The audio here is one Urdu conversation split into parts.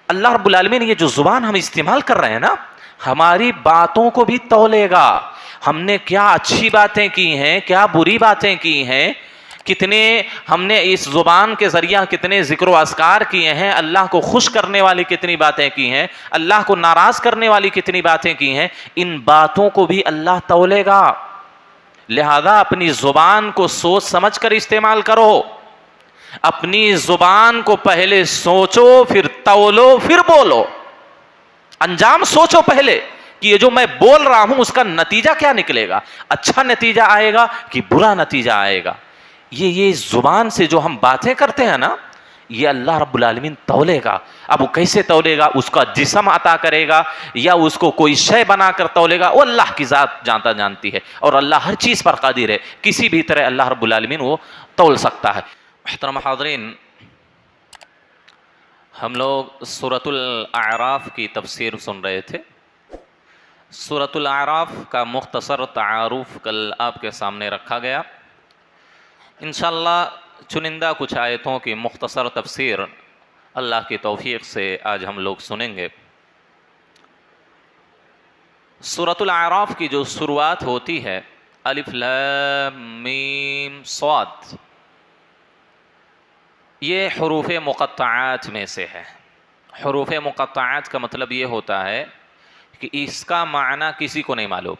اللہ رب العالمین یہ جو زبان ہم استعمال کر رہے ہیں نا، ہماری باتوں کو بھی تولے گا. ہم نے کیا اچھی باتیں کی ہیں، کیا بری باتیں کی ہیں، کتنے ہم نے اس زبان کے ذریعہ کتنے ذکر و اذکار کیے ہیں، اللہ کو خوش کرنے والی کتنی باتیں کی ہیں، اللہ کو ناراض کرنے والی کتنی باتیں کی ہیں، ان باتوں کو بھی اللہ تولے گا. لہذا اپنی زبان کو سوچ سمجھ کر استعمال کرو. اپنی زبان کو پہلے سوچو، پھر تولو، پھر بولو. انجام سوچو پہلے کہ یہ جو میں بول رہا ہوں اس کا نتیجہ کیا نکلے گا، اچھا نتیجہ آئے گا کہ برا نتیجہ آئے گا. یہ زبان سے جو ہم باتیں کرتے ہیں نا، یہ اللہ رب العالمین تولے گا. اب وہ کیسے تولے گا؟ اس کا جسم عطا کرے گا یا اس کو کوئی شے بنا کر تولے گا، وہ اللہ کی ذات جانتی ہے، اور اللہ ہر چیز پر قادر ہے. کسی بھی طرح اللہ رب العالمین وہ تول سکتا ہے. محترم حاضرین، ہم لوگ سورۃ الاعراف کی تفسیر سن رہے تھے. سورۃ الاعراف کا مختصر تعارف کل آپ کے سامنے رکھا گیا. انشاءاللہ چنندہ کچھ آیتوں کی مختصر تفسیر اللہ کی توفیق سے آج ہم لوگ سنیں گے. سورۃ الاعراف کی جو شروعات ہوتی ہے الف لام میم صاد، یہ حروف مقطعات میں سے ہے. حروف مقطعات کا مطلب یہ ہوتا ہے کہ اس کا معنی کسی کو نہیں معلوم.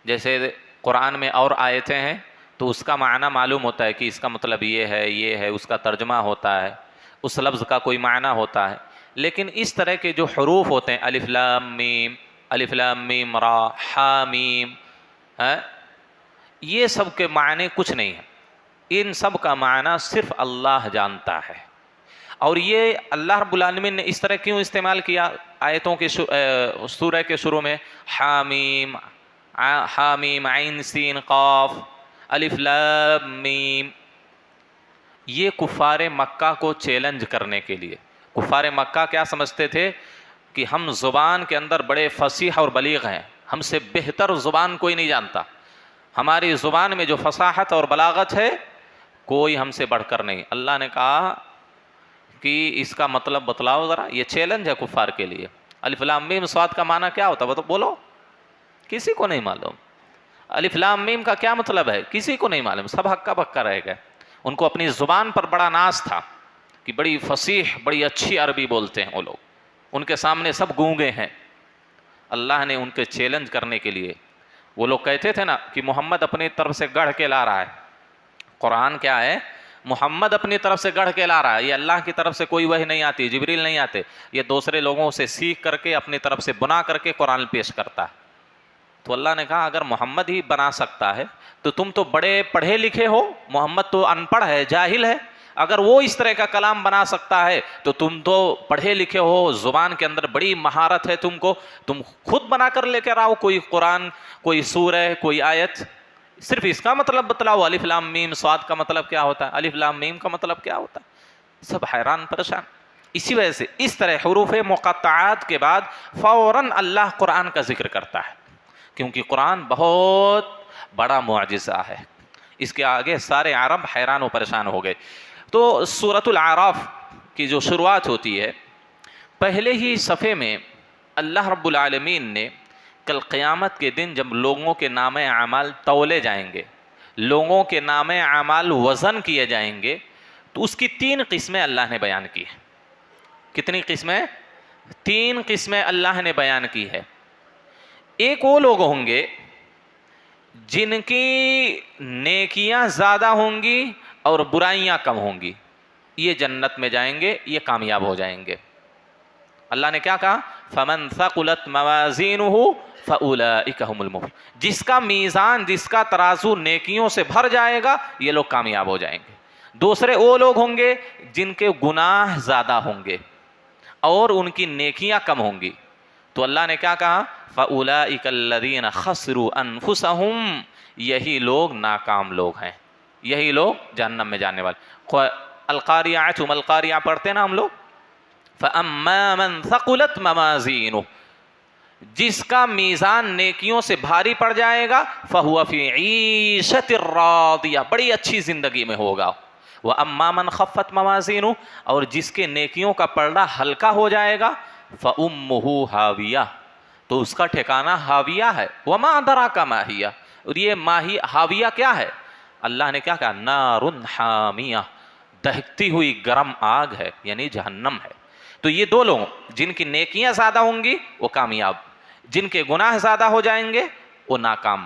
جیسے قرآن میں اور آیتیں ہیں تو اس کا معنی معلوم ہوتا ہے کہ اس کا مطلب یہ ہے، اس کا ترجمہ ہوتا ہے، اس لفظ کا کوئی معنی ہوتا ہے. لیکن اس طرح کے جو حروف ہوتے ہیں الف لام میم را حا میم، یہ سب کے معنی کچھ نہیں ہیں. ان سب کا معنی صرف اللہ جانتا ہے. اور یہ اللہ رب العالمین نے اس طرح کیوں استعمال کیا آیتوں کے سورہ کے شروع میں حامیم عین سین قاف الف لام میم؟ یہ کفار مکہ کو چیلنج کرنے کے لیے. کفار مکہ کیا سمجھتے تھے کہ ہم زبان کے اندر بڑے فصیح اور بلیغ ہیں، ہم سے بہتر زبان کوئی نہیں جانتا، ہماری زبان میں جو فصاحت اور بلاغت ہے کوئی ہم سے بڑھ کر نہیں. اللہ نے کہا کہ اس کا مطلب بتلاؤ ذرا. یہ چیلنج ہے کفار کے لیے. الف لام میم صاد کا معنی کیا ہوتا ہے بولو؟ کسی کو نہیں معلوم. الف لام میم کا کیا مطلب ہے کسی کو نہیں معلوم. سب ہکا بکا رہ گئے. ان کو اپنی زبان پر بڑا ناز تھا کہ بڑی فصیح بڑی اچھی عربی بولتے ہیں وہ لوگ، ان کے سامنے سب گونگے ہیں. اللہ نے ان کے چیلنج کرنے کے لیے، وہ لوگ کہتے تھے نا کہ محمد اپنی طرف سے گڑھ کے لا رہا ہے. قرآن کیا ہے؟ محمد اپنی طرف سے گڑھ کے لا رہا ہے. یہ اللہ کی طرف سے کوئی وحی نہیں آتی، جبریل نہیں آتے، یہ دوسرے لوگوں سے سیکھ کر کے اپنی طرف سے بنا کر کے قرآن پیش کرتا ہے. تو اللہ نے کہا اگر محمد ہی بنا سکتا ہے تو تم تو بڑے پڑھے لکھے ہو، محمد تو ان پڑھ ہے، جاہل ہے. اگر وہ اس طرح کا کلام بنا سکتا ہے تو تم تو پڑھے لکھے ہو، زبان کے اندر بڑی مہارت ہے تم کو، تم خود بنا کر لے کر آؤ کوئی قرآن، کوئی سورہ، کوئی آیت. صرف اس کا مطلب بتلاؤ. الف لام میم صاد کا مطلب کیا ہوتا ہے؟ الف لام میم کا مطلب کیا ہوتا ہے؟ سب حیران پریشان. اسی وجہ سے اس طرح حروف مقطعات کے بعد فوراً اللہ قرآن کا ذکر کرتا ہے، کیونکہ قرآن بہت بڑا معجزہ ہے. اس کے آگے سارے عرب حیران و پریشان ہو گئے. تو سورۃ الاعراف کی جو شروعات ہوتی ہے، پہلے ہی صفحے میں اللہ رب العالمین نے کل قیامت کے دن جب لوگوں کے نام اعمال تولے جائیں گے، لوگوں کے نام اعمال وزن کیے جائیں گے، تو اس کی 3 قسمیں اللہ نے بیان کی ہیں. کتنی قسمیں؟ 3 قسمیں اللہ نے بیان کی ہے. ایک وہ لوگ ہوں گے جن کی نیکیاں زیادہ ہوں گی اور برائیاں کم ہوں گی، یہ جنت میں جائیں گے، یہ کامیاب ہو جائیں گے. اللہ نے کیا کہا؟ فَمَنْ ثَقُلَتْ مَوَازِينُهُ فَأُولَئِكَ هُمُ الْمُفْلِحُونَ. جس کا میزان، جس کا ترازو نیکیوں سے بھر جائے گا، یہ لوگ کامیاب ہو جائیں گے. دوسرے وہ لوگ ہوں گے جن کے گناہ زیادہ ہوں گے اور ان کی نیکیاں کم ہوں گی. تو اللہ نے کیا کہا؟ فَأُولَئِكَ الَّذِينَ خَسِرُوا أَنفُسَهُمْ. یہی لوگ ناکام لوگ ہیں، یہی لوگ جہنم میں جانے والے. القاریعۃ القاریعہ پڑھتے ہیں نا ہم لوگ. فَأَمَّا مَنْ ثَقُلَتْ مَوَازِينُهُ. جس کا میزان نیکیوں سے بھاری پڑ جائے گا، فَهُوَ فِي عِيشَةٍ رَاضِيَةٍ. بڑی اچھی زندگی میں ہوگا. وَأَمَّا مَنْ خَفَّتْ مَوَازِينُهُ، اور جس کے نیکیوں کا پلڑا ہلکا ہو جائے گا، فَأُمُّهُ ہاویہ، تو اس کا ٹھکانہ ہاویہ ہے۔ وَمَا أَدْرَاكَ مَا ہِیَہ، اور یہ ہاویہ کیا ہے؟ اللہ نے کیا کہا؟ نار حامیہ، دہتی ہوئی گرم آگ ہے، یعنی جہنم ہے۔ تو یہ دو لوگ جن کی نیکیاں زیادہ ہوں گی وہ کامیاب، جن کے گناہ زیادہ ہو جائیں گے وہ ناکام۔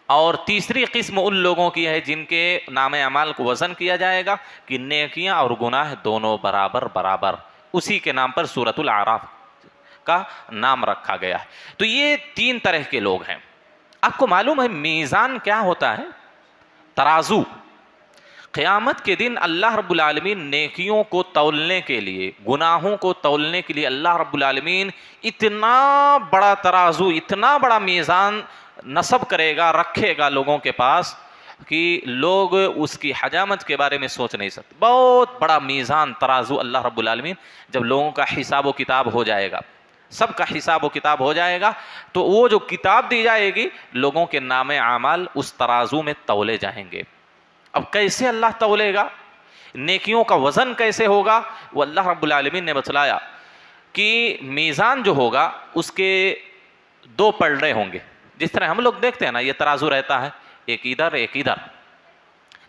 اور تیسری قسم ان لوگوں کی ہے جن کے نام اعمال کو وزن کیا جائے گا کہ نیکیاں اور گناہ دونوں برابر برابر، اسی کے نام پر سورۃ الاعراف کا نام رکھا گیا ہے۔ تو یہ تین طرح کے لوگ ہیں۔ آپ کو معلوم ہے میزان کیا ہوتا ہے؟ ترازو۔ قیامت کے دن اللہ رب العالمین نیکیوں کو تولنے کے لیے، گناہوں کو تولنے کے لیے اللہ رب العالمین اتنا بڑا ترازو، اتنا بڑا میزان نصب کرے گا، رکھے گا لوگوں کے پاس کہ لوگ اس کی حجامت کے بارے میں سوچ نہیں سکتے۔ بہت بڑا میزان ترازو اللہ رب العالمین جب لوگوں کا حساب و کتاب ہو جائے گا، سب کا حساب و کتاب ہو جائے گا، تو وہ جو کتاب دی جائے گی لوگوں کے نام اعمال اس ترازو میں تولے جائیں گے۔ اب کیسے اللہ تولے گا؟ نیکیوں کا وزن کیسے ہوگا؟ وہ اللہ رب العالمین نے بتلایا کہ میزان جو ہوگا اس کے دو پلڑے ہوں گے، جس طرح ہم لوگ دیکھتے ہیں نا یہ ترازو رہتا ہے، ایک ادھر ایک ادھر،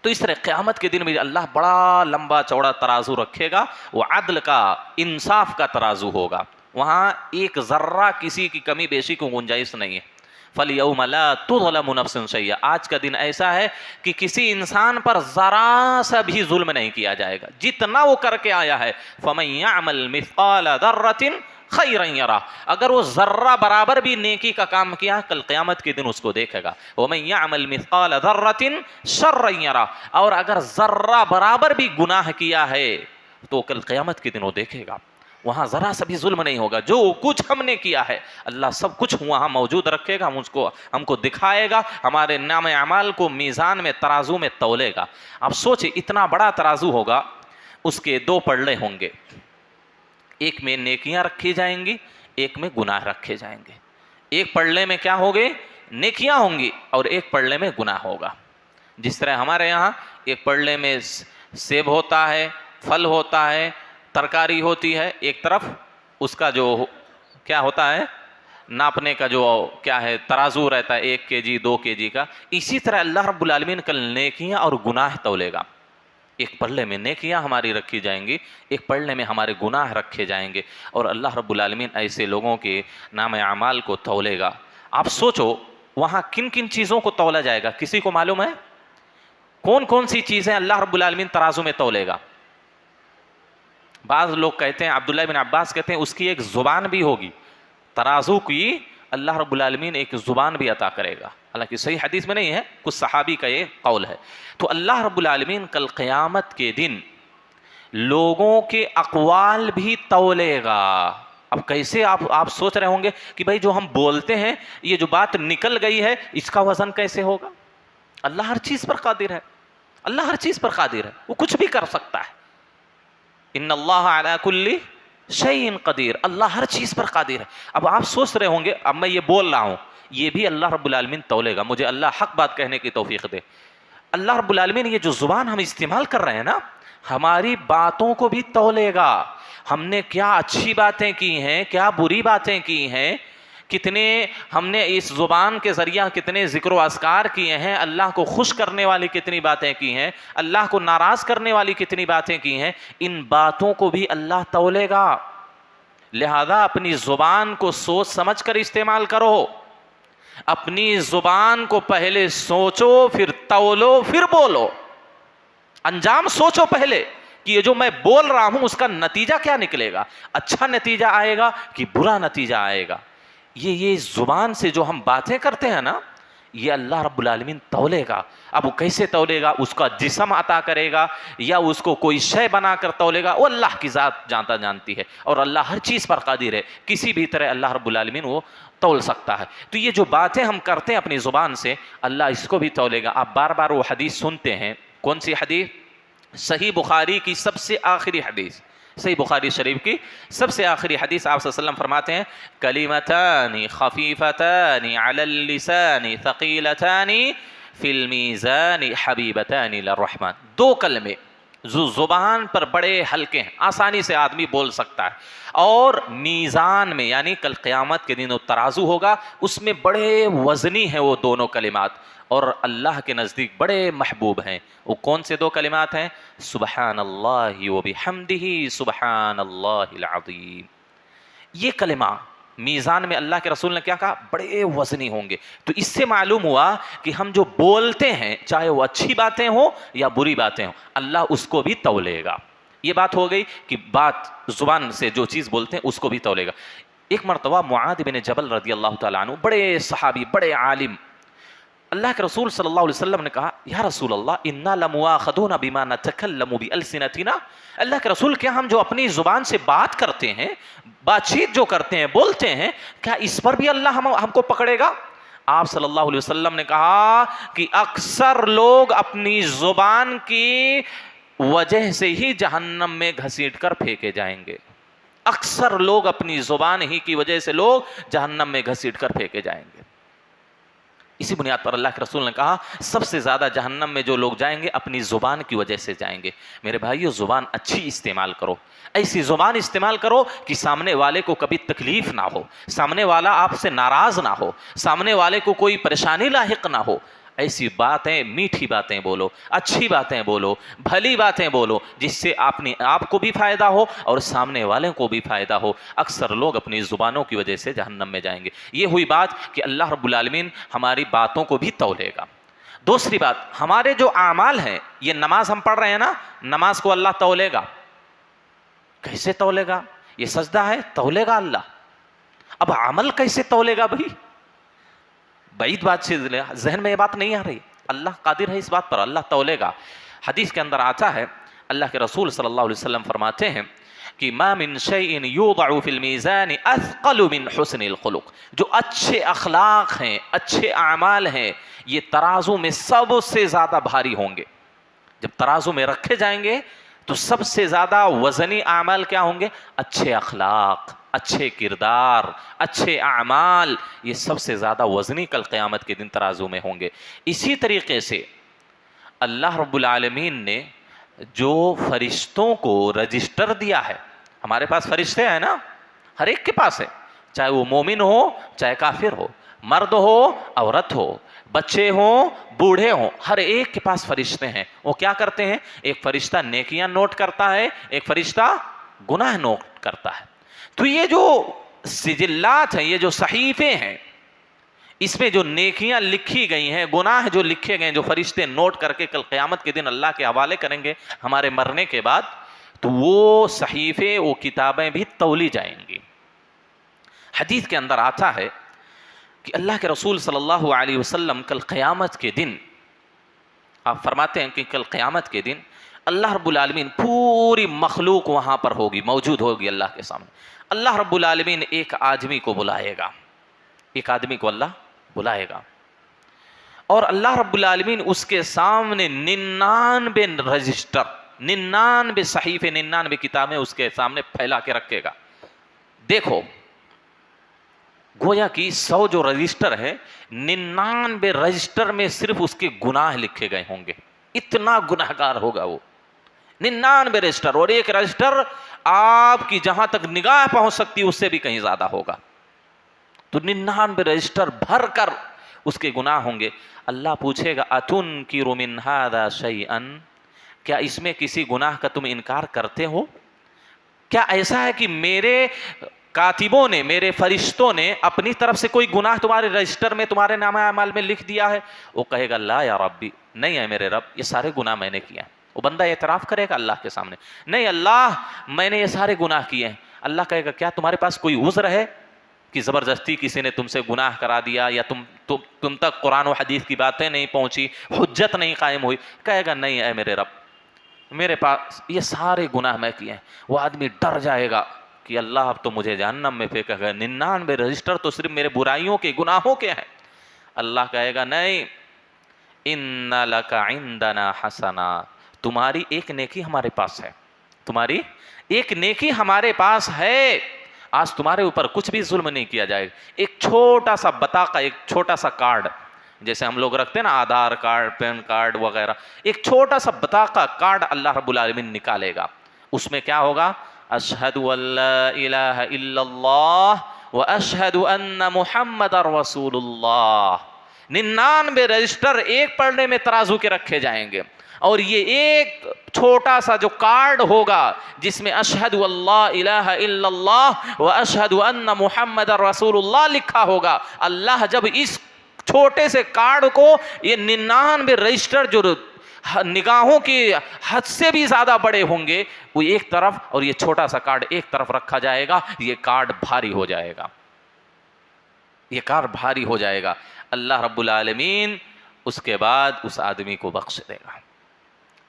تو اس طرح قیامت کے دن میں اللہ بڑا لمبا چوڑا ترازو رکھے گا، وہ عدل کا، انصاف کا ترازو ہوگا، وہاں ایک ذرہ کسی کی کمی بیشی کو گنجائش نہیں ہے۔ فَالْيَوْمَ لَا تُظْلَمُ نَفْسٌ شَيْئًا، آج کا دن ایسا ہے کہ کسی انسان پر ذرا سا بھی ظلم نہیں کیا جائے گا، جتنا وہ کر کے آیا ہے۔ فَمَنْ يَعْمَلْ مِثْقَالَ ذَرَّةٍ خَيْرًا يَرَهُ، اگر وہ ذرہ برابر بھی نیکی کا کام کیا کل قیامت کے دن اس کو دیکھے گا۔ وَمَنْ يَعْمَلْ مِثْقَالَ ذَرَّةٍ شَرًّا يَرَهُ، اور اگر ذرہ برابر بھی گناہ کیا ہے تو کل قیامت کے دن وہ دیکھے گا، وہاں ذرا سا بھی ظلم نہیں ہوگا، جو کچھ ہم نے کیا ہے اللہ سب کچھ وہاں موجود رکھے گا، ہم کو دکھائے گا، ہمارے نام اعمال کو میزان میں ترازو میں تولے گا۔ آپ سوچیں اتنا بڑا ترازو ہوگا، اس کے دو پلڑے ہوں گے، ایک میں نیکیاں رکھی جائیں گی، ایک میں گناہ رکھے جائیں گے۔ ایک پلڑے میں کیا ہوگے؟ نیکیاں ہوں گی، اور ایک پلڑے میں گناہ ہوگا۔ جس طرح ہمارے یہاں ایک پلڑے میں سیب ہوتا ہے، پھل ہوتا ہے، ترکاری ہوتی ہے، ایک طرف اس کا جو کیا ہوتا ہے ناپنے کا جو کیا ہے ترازو رہتا ہے، 1 kg 2 kg کا۔ اسی طرح اللہ رب العالمین کل نیکیاں اور گناہ تولے گا، ایک پلڑے میں نیکیاں ہماری رکھی جائیں گی، ایک پلڑے میں ہمارے گناہ رکھے جائیں گے، اور اللہ رب العالمین ایسے لوگوں کے نام اعمال کو تولے گا۔ آپ سوچو وہاں کن کن چیزوں کو تولا جائے گا؟ کسی کو معلوم ہے کون کون سی چیزیں اللہ رب العالمین ترازو میں تولے گا؟ بعض لوگ کہتے ہیں، عبداللہ بن عباس کہتے ہیں اس کی ایک زبان بھی ہوگی، ترازو کی اللہ رب العالمین ایک زبان بھی عطا کرے گا، حالانکہ صحیح حدیث میں نہیں ہے، کچھ صحابی کا یہ قول ہے۔ تو اللہ رب العالمین کل قیامت کے دن لوگوں کے اقوال بھی تولے گا۔ اب کیسے آپ سوچ رہے ہوں گے کہ بھائی جو ہم بولتے ہیں، یہ جو بات نکل گئی ہے، اس کا وزن کیسے ہوگا؟ اللہ ہر چیز پر قادر ہے، اللہ ہر چیز پر قادر ہے، وہ کچھ بھی کر سکتا ہے۔ ان اللہ علی کل شیء قدیر، اللہ ہر چیز پر قادر ہے۔ اب آپ سوچ رہے ہوں گے اب میں یہ بول رہا ہوں، یہ بھی اللہ رب العالمین تولے گا، مجھے اللہ حق بات کہنے کی توفیق دے۔ اللہ رب العالمین یہ جو زبان ہم استعمال کر رہے ہیں نا، ہماری باتوں کو بھی تولے گا، ہم نے کیا اچھی باتیں کی ہیں، کیا بری باتیں کی ہیں، کتنے ہم نے اس زبان کے ذریعہ کتنے ذکر و اذکار کیے ہیں، اللہ کو خوش کرنے والی کتنی باتیں کی ہیں، اللہ کو ناراض کرنے والی کتنی باتیں کی ہیں، ان باتوں کو بھی اللہ تولے گا۔ لہذا اپنی زبان کو سوچ سمجھ کر استعمال کرو، اپنی زبان کو پہلے سوچو، پھر تولو، پھر بولو۔ انجام سوچو پہلے کہ یہ جو میں بول رہا ہوں اس کا نتیجہ کیا نکلے گا، اچھا نتیجہ آئے گا کہ برا نتیجہ آئے گا۔ یہ زبان سے جو ہم باتیں کرتے ہیں نا، یہ اللہ رب العالمین تولے گا۔ اب وہ کیسے تولے گا؟ اس کا جسم عطا کرے گا یا اس کو کوئی شے بنا کر تولے گا، وہ اللہ کی ذات جانتی ہے، اور اللہ ہر چیز پر قادر ہے، کسی بھی طرح اللہ رب العالمین وہ تول سکتا ہے۔ تو یہ جو باتیں ہم کرتے ہیں اپنی زبان سے، اللہ اس کو بھی تولے گا۔ آپ بار بار وہ حدیث سنتے ہیں، کون سی حدیث؟ صحیح بخاری کی سب سے آخری حدیث، صحیح بخاری شریف کی سب سے آخری حدیث، آپ صلی اللہ علیہ وسلم فرماتے ہیں کلمتان خفیفتان علی اللسان ثقیلتان فی المیزان حبیبتان للرحمن، دو کلمے زبان پر بڑے ہلکے ہیں، آسانی سے آدمی بول سکتا ہے، اور میزان میں یعنی کل قیامت کے دن وہ ترازو ہوگا، اس میں بڑے وزنی ہیں وہ دونوں کلمات، اور اللہ کے نزدیک بڑے محبوب ہیں۔ وہ کون سے دو کلمات ہیں؟ سبحان اللہ و بحمدہ سبحان اللہ العظیم۔ یہ کلمہ میزان میں اللہ کے رسول نے کیا کہا؟ بڑے وزنی ہوں گے۔ تو اس سے معلوم ہوا کہ ہم جو بولتے ہیں چاہے وہ اچھی باتیں ہوں یا بری باتیں ہوں، اللہ اس کو بھی تولے گا۔ یہ بات ہو گئی کہ بات زبان سے جو چیز بولتے ہیں اس کو بھی تولے گا۔ ایک مرتبہ معاذ بن جبل رضی اللہ تعالیٰ عنہ، بڑے صحابی، بڑے عالم، اللہ کے رسول صلی اللہ علیہ وسلم نے کہا یا رسول اللہ انا لمؤاخذون بما نتکلم بالسنتنا، اللہ کے رسول کیا ہم جو اپنی زبان سے بات کرتے ہیں، بات چیت جو کرتے ہیں، بولتے ہیں، کیا اس پر بھی اللہ ہم کو پکڑے گا؟ آپ صلی اللہ علیہ وسلم نے کہا کہ اکثر لوگ اپنی زبان کی وجہ سے ہی جہنم میں گھسیٹ کر پھینکے جائیں گے۔ اکثر لوگ اپنی زبان ہی کی وجہ سے لوگ جہنم میں گھسیٹ کر پھینکے جائیں گے۔ اسی بنیاد پر اللہ کے رسول نے کہا سب سے زیادہ جہنم میں جو لوگ جائیں گے اپنی زبان کی وجہ سے جائیں گے۔ میرے بھائیو، زبان اچھی استعمال کرو، ایسی زبان استعمال کرو کہ سامنے والے کو کبھی تکلیف نہ ہو، سامنے والا آپ سے ناراض نہ ہو، سامنے والے کو کوئی پریشانی لاحق نہ ہو۔ ایسی باتیں، میٹھی باتیں بولو، اچھی باتیں بولو، بھلی باتیں بولو، جس سے آپ کو بھی فائدہ ہو اور سامنے والے کو بھی فائدہ ہو۔ اکثر لوگ اپنی زبانوں کی وجہ سے جہنم میں جائیں گے۔ یہ ہوئی بات کہ اللہ رب العالمین ہماری باتوں کو بھی تولے گا۔ دوسری بات، ہمارے جو اعمال ہیں، یہ نماز ہم پڑھ رہے ہیں نا، نماز کو اللہ تولے گا۔ کیسے تولے گا؟ یہ سجدہ ہے، تولے گا اللہ۔ اب عمل کیسے تولے گا بھائی؟ بعید بات سے ذہن میں یہ بات نہیں آ رہی۔ اللہ قادر ہے اس بات پر، اللہ تولے گا۔ حدیث کے اندر آتا ہے، اللہ کے رسول صلی اللہ علیہ وسلم فرماتے ہیں کہ ما من شیء یوضع فی المیزان اثقل من حسن الخلق، جو اچھے اخلاق ہیں، اچھے اعمال ہیں، یہ ترازو میں سب سے زیادہ بھاری ہوں گے۔ جب ترازو میں رکھے جائیں گے تو سب سے زیادہ وزنی اعمال کیا ہوں گے؟ اچھے اخلاق، اچھے کردار، اچھے اعمال، یہ سب سے زیادہ وزنی کل قیامت کے دن ترازو میں ہوں گے۔ اسی طریقے سے اللہ رب العالمین نے جو فرشتوں کو رجسٹر دیا ہے، ہمارے پاس فرشتے ہیں نا، ہر ایک کے پاس ہے، چاہے وہ مومن ہو چاہے کافر ہو، مرد ہو عورت ہو، بچے ہوں بوڑھے ہوں، ہر ایک کے پاس فرشتے ہیں۔ وہ کیا کرتے ہیں؟ ایک فرشتہ نیکیاں نوٹ کرتا ہے، ایک فرشتہ گناہ نوٹ کرتا ہے۔ تو یہ جو سجلات ہیں، یہ جو صحیفے ہیں، اس میں جو نیکیاں لکھی گئی ہیں، گناہ جو لکھے گئے ہیں، جو فرشتے نوٹ کر کے کل قیامت کے دن اللہ کے حوالے کریں گے ہمارے مرنے کے بعد، تو وہ صحیفے، وہ کتابیں بھی تولی جائیں گی۔ حدیث کے اندر آتا ہے کہ اللہ کے رسول صلی اللہ علیہ وسلم کل قیامت کے دن، آپ فرماتے ہیں کہ کل قیامت کے دن اللہ رب العالمین، پوری مخلوق وہاں پر ہوگی، موجود ہوگی اللہ کے سامنے۔ اللہ رب العالمین ایک آدمی کو بلائے گا، ایک آدمی کو اللہ بلائے گا، اور اللہ رب العالمین اس کے سامنے 99 رجسٹر، 99 صحیفے، 99 کتابیں اس کے سامنے پھیلا کے رکھے گا۔ دیکھو، گویا کہ 100 جو رجسٹر ہے، 99 رجسٹر میں صرف اس کے گناہ لکھے گئے ہوں گے، اتنا گناہگار ہوگا وہ۔ 99 رجسٹر، اور ایک رجسٹر آپ کی جہاں تک نگاہ پہنچ سکتی ہے اس سے بھی کہیں زیادہ ہوگا۔ تو 99 رجسٹر بھر کر اس کے گناہ ہوں گے۔ اللہ پوچھے گا اتنکر من ھذا شیئا، کیا اس میں کسی گناہ کا تم انکار کرتے ہو؟ کیا ایسا ہے کہ میرے کاتبوں نے، میرے فرشتوں نے اپنی طرف سے کوئی گناہ تمہارے رجسٹر میں، تمہارے نامہ اعمال میں لکھ دیا ہے؟ وہ کہے گا لا یا ربی، نہیں ہے میرے رب، یہ سارے گناہ میں نے کیا ہے۔ وہ بندہ اعتراف کرے گا اللہ کے سامنے، نہیں اللہ میں نے یہ سارے گناہ کیے ہیں۔ اللہ کہے گا کیا تمہارے پاس کوئی عذر ہے کہ زبردستی کسی نے تم سے گناہ کرا دیا، یا تم تک قرآن و حدیث کی باتیں نہیں پہنچی، حجت نہیں قائم ہوئی؟ کہے گا نہیں اے میرے رب، میرے پاس یہ سارے گناہ میں کیے ہیں۔ وہ آدمی ڈر جائے گا کہ اللہ اب تو مجھے جہنم میں پھینکے گا، 99 رجسٹر تو صرف میرے برائیوں کے، گناہوں کے ہیں۔ اللہ کہے گا نہیں، ان لک عندنا حسنا، تمہاری ایک نیکی ہمارے پاس ہے، تمہاری ایک نیکی ہمارے پاس ہے، آج تمہارے اوپر کچھ بھی ظلم نہیں کیا جائے گا۔ ایک چھوٹا سا بطاقہ، ایک چھوٹا سا کارڈ جیسے ہم لوگ رکھتے ہیں نا آدھار کارڈ، پین کارڈ وغیرہ، ایک چھوٹا سا بطاقہ کارڈ اللہ رب العالمین نکالے گا، اس میں کیا ہوگا؟ اشہد ان لا الہ الا اللہ واشہد ان محمد رسول اللہ۔ 99 رجسٹر ایک پلڑے میں ترازو کے رکھے جائیں گے، اور یہ ایک چھوٹا سا جو کارڈ ہوگا جس میں اشہد اللہ الہ الا اللہ و اشہد ان محمد رسول اللہ لکھا ہوگا، اللہ جب اس چھوٹے سے کارڈ کو، یہ 99 رجسٹر جو نگاہوں کی حد سے بھی زیادہ بڑے ہوں گے، وہ ایک طرف، اور یہ چھوٹا سا کارڈ ایک طرف رکھا جائے گا، یہ کارڈ بھاری ہو جائے گا، یہ کارڈ بھاری ہو جائے گا۔ اللہ رب العالمین اس کے بعد اس آدمی کو بخش دے گا۔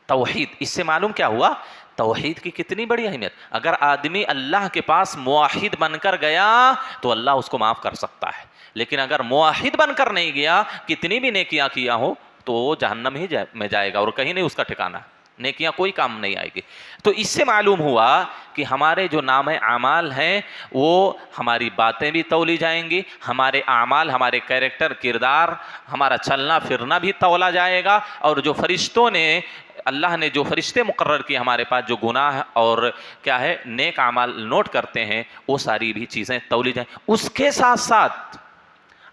توحید، اس سے معلوم کیا ہوا؟ توحید کی کتنی بڑی اہمیت۔ اگر آدمی اللہ کے پاس موحد بن کر گیا تو اللہ اس کو معاف کر سکتا ہے، لیکن اگر موحد بن کر نہیں گیا، کتنی بھی نیکیاں کیا ہو تو وہ جہنم ہی میں جائے گا، اور کہیں نہیں اس کا ٹھکانہ، نیکیاں کوئی کام نہیں آئے گی۔ تو اس سے معلوم ہوا کہ ہمارے جو نام اعمال ہیں وہ ہماری باتیں بھی تولی جائیں گی، ہمارے اعمال، ہمارے کیریکٹر، کردار، ہمارا چلنا پھرنا بھی تولا جائے گا، اور جو فرشتوں نے، اللہ نے جو فرشتے مقرر کیے ہمارے پاس، جو گناہ اور کیا ہے نیک اعمال نوٹ کرتے ہیں، وہ ساری بھی چیزیں تولی جائیں۔ اس کے ساتھ ساتھ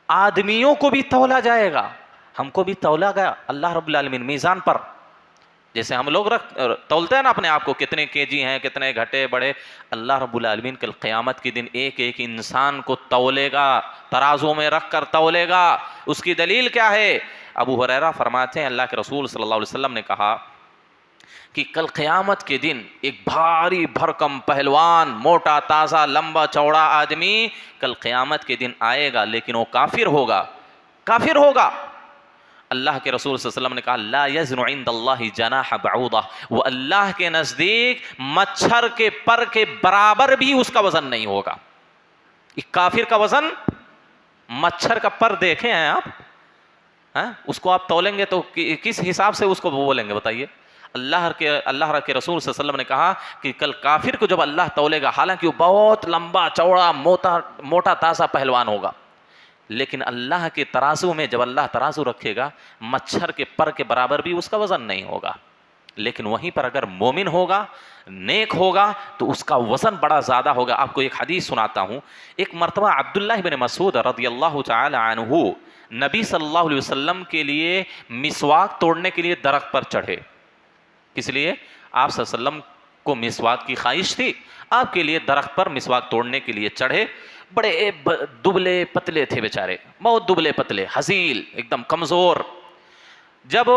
آدمیوں کو بھی تولا جائے گا، ہم کو بھی تولا گیا اللہ رب العالمین میزان پر، جیسے ہم لوگ تولتے ہیں نا اپنے آپ کو، کتنے کے جی ہیں، کتنے گھٹے بڑے، اللہ رب العالمین کل قیامت کے دن ایک ایک انسان کو تولے گا، ترازو میں رکھ کر تولے گا۔ اس کی دلیل کیا ہے؟ ابو ہریرہ فرماتے ہیں اللہ کے رسول صلی اللہ علیہ وسلم نے کہا کہ کل قیامت کے دن ایک بھاری بھرکم پہلوان، موٹا تازہ لمبا چوڑا آدمی کل قیامت کے دن آئے گا، لیکن وہ کافر ہوگا، کافر ہوگا۔ اللہ کے رسول صلی اللہ علیہ وسلم نے کہا لا یزن عند اللہ جناح بعوضہ، وہ اللہ کے نزدیک مچھر کے پر کے برابر بھی اس کا وزن نہیں ہوگا۔ ایک کافر کا وزن، مچھر کا پر دیکھیں ہیں آپ، اس کو آپ تولیں گے تو کس حساب سے اس کو بولیں گے بتائیے؟ اللہ کے رسول صلی اللہ علیہ وسلم نے کہا کہ کل کافر کو جب اللہ تولے گا، حالانکہ وہ بہت لمبا چوڑا موٹا تازہ پہلوان ہوگا، لیکن اللہ کے ترازو میں جب اللہ ترازو رکھے گا، مچھر کے پر کے برابر بھی اس کا وزن نہیں ہوگا۔ لیکن وہیں پر اگر مومن ہوگا، نیک ہوگا، تو اس کا وزن بڑا زیادہ ہوگا۔ آپ کو ایک حدیث سناتا ہوں۔ ایک مرتبہ عبداللہ بن مسعود رضی اللہ تعالی عنہ نبی صلی اللہ علیہ وسلم کے لیے مسواک توڑنے کے لیے درخت پر چڑھے۔ کس لیے؟ آپ صلی اللہ علیہ وسلم کو مسواک کی خواہش تھی، آپ کے لیے درخت پر مسواک توڑنے کے لیے چڑھے۔ بڑے دبلے پتلے تھے بیچارے، بہت دبلے پتلے، ہزیل، ایک دم کمزور۔ جب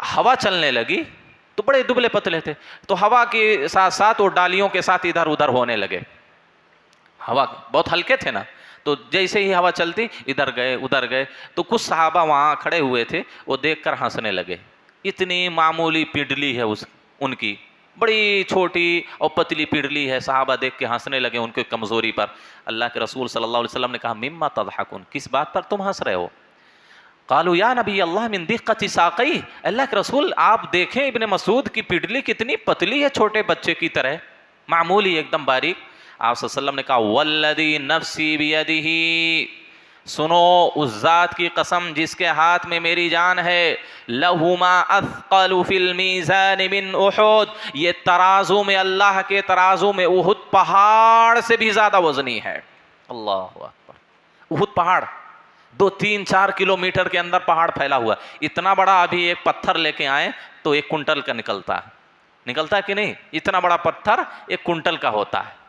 ہوا چلنے لگی تو بڑے دبلے پتلے تھے، تو ہوا کے ساتھ ساتھ وہ ڈالیوں کے ساتھ ادھر ادھر ہونے لگے۔ ہوا بہت ہلکے تھے نا، تو جیسے ہی ہوا چلتی ادھر گئے ادھر گئے، تو کچھ صحابہ وہاں کھڑے ہوئے تھے، وہ دیکھ کر ہنسنے لگے۔ اتنی معمولی پنڈلی ہے ان کی، بڑی چھوٹی اور پتلی پنڈلی ہے، صحابہ دیکھ کے ہنسنے لگے ان کی کمزوری پر۔ اللہ کے رسول صلی اللہ علیہ وسلم نے کہا مما تضحکون، کس بات پر تم ہنس رہے ہو؟ قالوا یا نبی اللہ من دقت ساقی، اللہ کے رسول آپ دیکھیں ابن مسعود کی پنڈلی کتنی پتلی ہے، چھوٹے بچے کی طرح، معمولی ایک دم باریک۔ آپ صلی اللہ علیہ وسلم نے کہا والذی نفسی بیدہ، سنو اس ذات کی قسم جس کے ہاتھ میں میری جان ہے، لہما اثقل فی المیزان من احد، یہ ترازو میں، اللہ کے ترازو میں احد پہاڑ سے بھی زیادہ وزنی ہے۔ اللہ اکبر، احد پہاڑ 2-3-4 کلومیٹر کے اندر پہاڑ پھیلا ہوا، اتنا بڑا ابھی ایک پتھر لے کے آئیں تو 1 کنٹل کا نکلتا ہے کہ نہیں؟ اتنا بڑا پتھر 1 کنٹل کا ہوتا ہے۔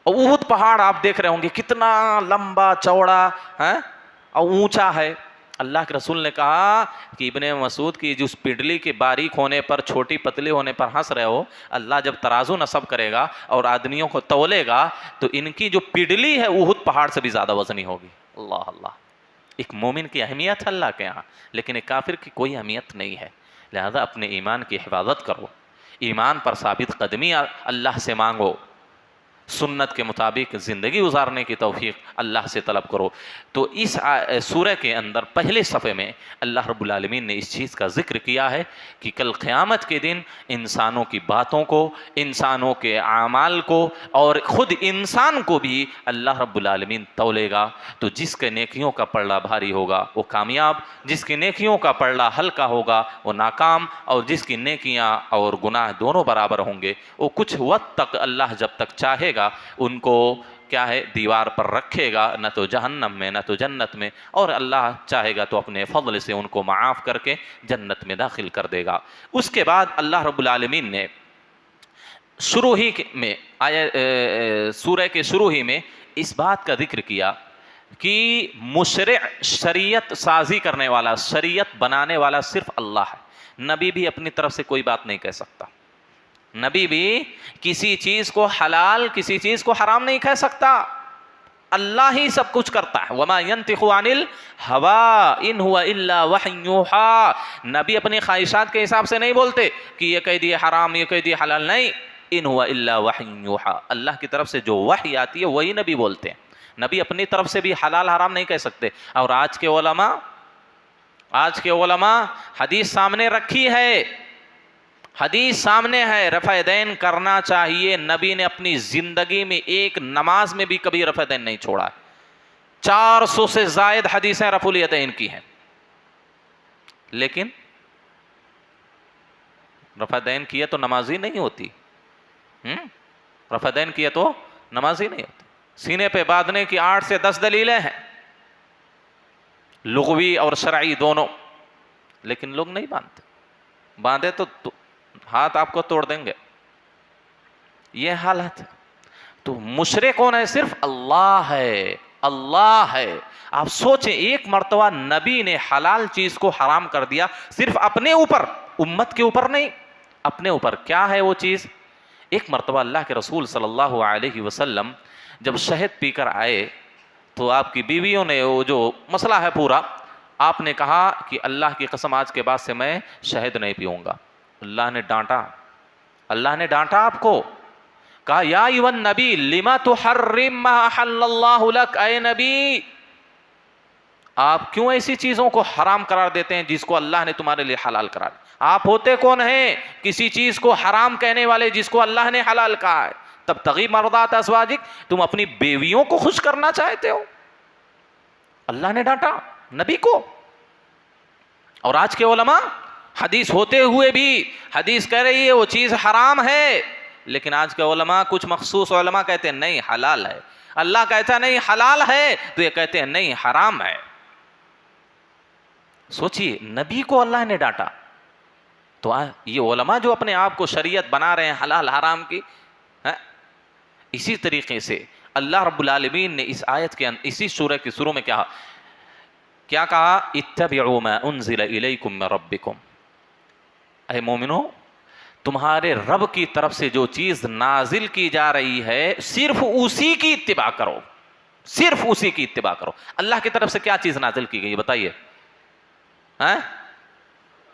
اور احد پہاڑ آپ دیکھ رہے ہوں گے کتنا لمبا چوڑا اور اونچا ہے۔ اللہ کے رسول نے کہا کہ ابن مسعود کی جو اس پنڈلی کے باریک ہونے پر، چھوٹی پتلی ہونے پر ہنس رہے ہو، اللہ جب ترازو نصب کرے گا اور آدمیوں کو تولے گا تو ان کی جو پنڈلی ہے احد پہاڑ سے بھی زیادہ وزنی ہوگی۔ اللہ اللہ، ایک مومن کی اہمیت ہے اللہ کے یہاں، لیکن ایک کافر کی کوئی اہمیت نہیں ہے۔ لہذا اپنے ایمان کی حفاظت کرو، ایمان پر ثابت قدمی اللہ سے مانگو، سنت کے مطابق زندگی گزارنے کی توفیق اللہ سے طلب کرو۔ تو اس سورہ کے اندر پہلے صفحے میں اللہ رب العالمین نے اس چیز کا ذکر کیا ہے کہ کل قیامت کے دن انسانوں کی باتوں کو، انسانوں کے اعمال کو اور خود انسان کو بھی اللہ رب العالمین تولے گا۔ تو جس کے نیکیوں کا پلڑا بھاری ہوگا وہ کامیاب، جس کی نیکیوں کا پلڑا ہلکا ہوگا وہ ناکام، اور جس کی نیکیاں اور گناہ دونوں برابر ہوں گے وہ کچھ وقت تک اللہ جب تک چاہے گا ان کو کیا ہے دیوار پر رکھے گا، نہ تو جہنم میں نہ تو جنت میں، اور اللہ چاہے گا تو اپنے فضل سے ان کو معاف کر کے جنت میں داخل کر دے گا۔ اس کے بعد اللہ رب العالمین نے شروع ہی میں سورہ کے شروع ہی میں اس بات کا ذکر کیا کہ مشرع، شریعت سازی کرنے والا، شریعت بنانے والا صرف اللہ ہے۔ نبی بھی اپنی طرف سے کوئی بات نہیں کہہ سکتا، نبی بھی کسی چیز کو حلال کسی چیز کو حرام نہیں کہہ سکتا، اللہ ہی سب کچھ کرتا ہے۔ وما ينطق عن الهوى ان هو الا وحی یوحى، نبی اپنی خواہشات کے حساب سے نہیں بولتے کہ یہ کہہ دیے حرام یہ کہہ دیے حلال، نہیں، ان هو الا وحی یوحى، اللہ کی طرف سے جو وحی آتی ہے وہی نبی بولتے ہیں، نبی اپنی طرف سے بھی حلال حرام نہیں کہہ سکتے۔ اور آج کے علماء حدیث سامنے رکھی ہے، حدیث سامنے ہے، رفع دین کرنا چاہیے، نبی نے اپنی زندگی میں ایک نماز میں بھی کبھی رفع دین نہیں چھوڑا ہے، 400 سے زائد حدیثیں رفع الیدین کی ہیں، لیکن رفع دین کیے تو نمازی نہیں ہوتی، رفع دین کیے تو نمازی نہیں ہوتی۔ سینے پہ باندھنے کی 8 سے 10 دلیلیں ہیں، لغوی اور شرعی دونوں، لیکن لوگ نہیں باندھتے، باندھے تو ہاتھ آپ کو توڑ دیں گے، یہ حالت ہے۔ تو مشرک کون ہے؟ صرف اللہ ہے، اللہ ہے۔ آپ سوچیں، ایک مرتبہ نبی نے حلال چیز کو حرام کر دیا، صرف اپنے اوپر، امت کے اوپر نہیں، اپنے اوپر۔ کیا ہے وہ چیز؟ ایک مرتبہ اللہ کے رسول صلی اللہ علیہ وسلم جب شہد پی کر آئے تو آپ کی بیویوں نے وہ جو مسئلہ ہے پورا، آپ نے کہا کہ اللہ کی قسم آج کے بعد سے میں شہد نہیں پیوں گا۔ اللہ نے ڈانٹا، اللہ نے ڈانٹا آپ کو، کہا یا ایھا النبی لما تحرم ما احل اللہ لک، اے نبی آپ کیوں ایسی چیزوں کو حرام قرار دیتے ہیں جس کو اللہ نے تمہارے لیے حلال قرار دیا؟ آپ ہوتے کون ہیں کسی چیز کو حرام کہنے والے جس کو اللہ نے حلال کہا ہے؟ تبتغی مرضات ازواجک، تم اپنی بیویوں کو خوش کرنا چاہتے ہو؟ اللہ نے ڈانٹا نبی کو۔ اور آج کے علماء حدیث ہوتے ہوئے بھی حدیث کہہ رہی ہے وہ چیز حرام ہے، لیکن آج کے علماء، کچھ مخصوص علماء کہتے ہیں نہیں حلال ہے، اللہ کہتا ہے نہیں حلال ہے تو یہ کہتے ہیں نہیں حرام ہے۔ سوچئے، نبی کو اللہ نے ڈانٹا، تو یہ علماء جو اپنے آپ کو شریعت بنا رہے ہیں حلال حرام کی، اسی طریقے سے اللہ رب العالمین نے اس آیت کے اسی سورہ کے شروع میں کیا کہا؟ اتبعوا ما انزل الیکم من ربکم، اے مومنو تمہارے رب کی طرف سے جو چیز نازل کی جا رہی ہے صرف اسی کی اتباع کرو، صرف اسی کی اتباع کرو۔ اللہ کی طرف سے کیا چیز نازل کی گئی بتائیے؟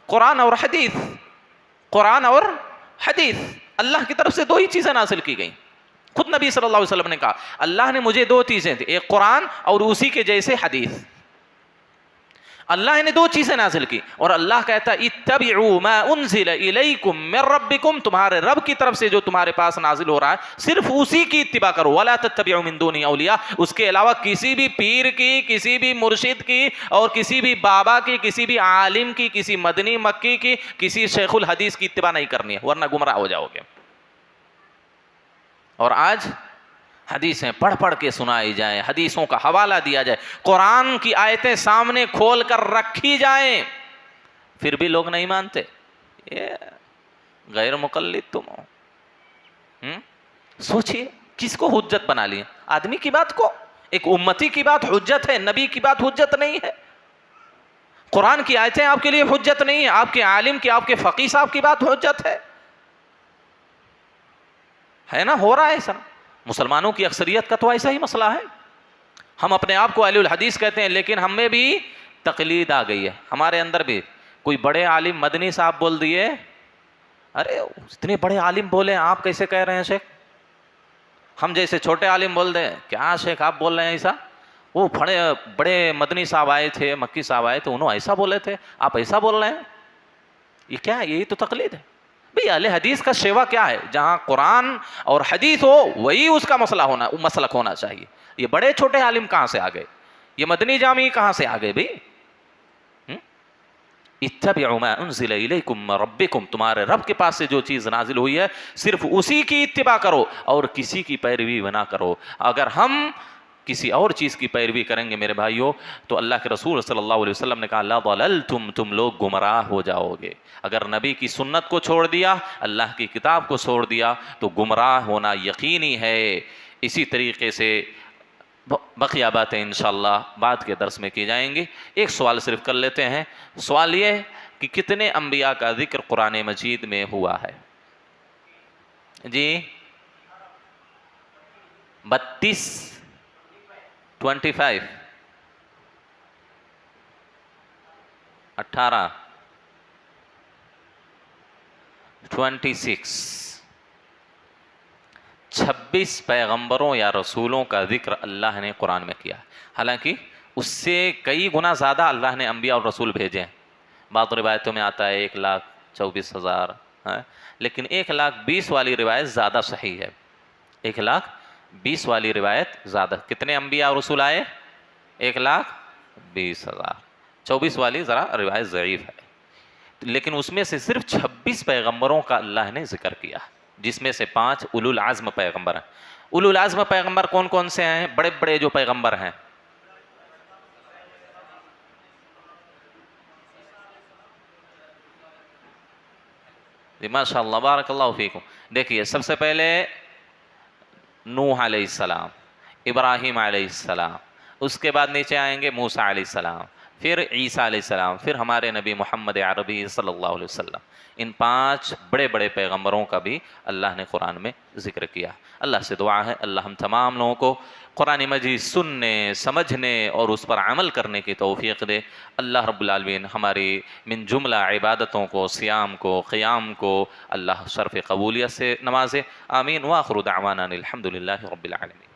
قرآن اور حدیث، قرآن اور حدیث، اللہ کی طرف سے 2 ہی چیزیں نازل کی گئیں۔ خود نبی صلی اللہ علیہ وسلم نے کہا اللہ نے مجھے 2 چیزیں دی، ایک قرآن اور اسی کے جیسے حدیث، اللہ نے 2 چیزیں نازل کی، اور اللہ کہتا ہے اتبعوا ما انزل الیکم من ربکم، تمہارے رب کی طرف سے جو تمہارے پاس نازل ہو رہا ہے صرف اسی کی اتباع کرو، ولا تتبعوا من دونہ اولیاء، اس کے علاوہ کسی بھی پیر کی، کسی بھی مرشد کی، اور کسی بھی بابا کی، کسی بھی عالم کی، کسی مدنی مکی کی، کسی شیخ الحدیث کی اتباع نہیں کرنی ہے، ورنہ گمراہ ہو جاؤ گے۔ اور آج حدیثیں پڑھ کے سنائی جائیں، حدیثوں کا حوالہ دیا جائے، قرآن کی آیتیں سامنے کھول کر رکھی جائیں، پھر بھی لوگ نہیں مانتے، یہ غیر مقلد تم ہو۔ سوچئے کس کو حجت بنا لیا؟ آدمی کی بات کو، ایک امتی کی بات حجت ہے، نبی کی بات حجت نہیں ہے، قرآن کی آیتیں آپ کے لیے حجت نہیں ہے، آپ کے عالم کی، آپ کے فقیہ صاحب کی بات حجت ہے نا؟ ہو رہا ہے ایسا، مسلمانوں کی اکثریت کا تو ایسا ہی مسئلہ ہے۔ ہم اپنے آپ کو اہل الحدیث کہتے ہیں، لیکن ہم میں بھی تقلید آ گئی ہے، ہمارے اندر بھی کوئی بڑے عالم مدنی صاحب بول دیے، ارے اتنے بڑے عالم بولے آپ کیسے کہہ رہے ہیں شیخ؟ ہم جیسے چھوٹے عالم بول دیں کیا شیخ آپ بول رہے ہیں ایسا، وہ بڑے مدنی صاحب آئے تھے، مکی صاحب آئے تھے، انہوں ایسا بولے تھے، آپ ایسا بول رہے ہیں، یہ کیا ہے؟ یہی تو تقلید ہے بھئی۔ اہل حدیث کا شیوا کیا ہے؟ جہاں قرآن اور حدیث ہو وہی اس کا مسلک ہونا چاہیے۔ یہ بڑے چھوٹے عالم کہاں سے آ گئے؟ یہ مدنی جامعی کہاں سے آ گئے بھئی؟ اتبعوا ما انزل الیکم من ربکم، تمہارے رب کے پاس سے جو چیز نازل ہوئی ہے صرف اسی کی اتباع کرو اور کسی کی پیروی نہ کرو۔ اگر ہم کسی اور چیز کی پیروی کریں گے میرے بھائیوں تو اللہ کے رسول صلی اللہ علیہ وسلم نے کہا لضللتم، تم لوگ گمراہ ہو جاؤ گے۔ اگر نبی کی سنت کو چھوڑ دیا، اللہ کی کتاب کو چھوڑ دیا تو گمراہ ہونا یقینی ہے۔ اسی طریقے سے بقیہ باتیں انشاءاللہ بعد کے درس میں کی جائیں گی۔ ایک سوال صرف کر لیتے ہیں۔ سوال یہ ہے کہ کتنے انبیاء کا ذکر قرآن مجید میں ہوا ہے؟ جی 32 25 18 26 26 پیغمبروں یا رسولوں کا ذکر اللہ نے قرآن میں کیا۔ حالانکہ اس سے کئی گنا زیادہ اللہ نے انبیاء اور رسول بھیجے ہیں۔ بعض روایتوں میں آتا ہے 1,24,000، لیکن 1,20,000 والی روایت زیادہ صحیح ہے۔ 1,20,000 والی روایت زیادہ۔ کتنے انبیاء اور رسول آئے؟ 1,20,000۔ 24 والی ذرا روایت ضعیف ہے، لیکن اس میں سے صرف 26 پیغمبروں کا اللہ نے ذکر کیا، جس میں سے 5 اولو العزم پیغمبر ہیں۔ اولو العزم پیغمبر کون کون سے ہیں؟ بڑے بڑے جو پیغمبر ہیں۔ جی ماشاء اللہ، بارک اللہ فیکم۔ دیکھیے سب سے پہلے نوح علیہ السلام، ابراہیم علیہ السلام، اس کے بعد نیچے آئیں گے موسیٰ علیہ السلام، پھر عیسیٰ علیہ السلام، پھر ہمارے نبی محمد عربی صلی اللہ علیہ وسلم۔ ان 5 بڑے بڑے پیغمبروں کا بھی اللہ نے قرآن میں ذکر کیا۔ اللہ سے دعا ہے اللہ ہم تمام لوگوں کو قرآن مجید سننے، سمجھنے اور اس پر عمل کرنے کی توفیق دے۔ اللہ رب العالمین ہماری من جملہ عبادتوں کو، صیام کو، قیام کو اللہ شرف قبولیت سے نوازے۔ آمین۔ وآخر دعوانا الحمد للہ رب العالمین۔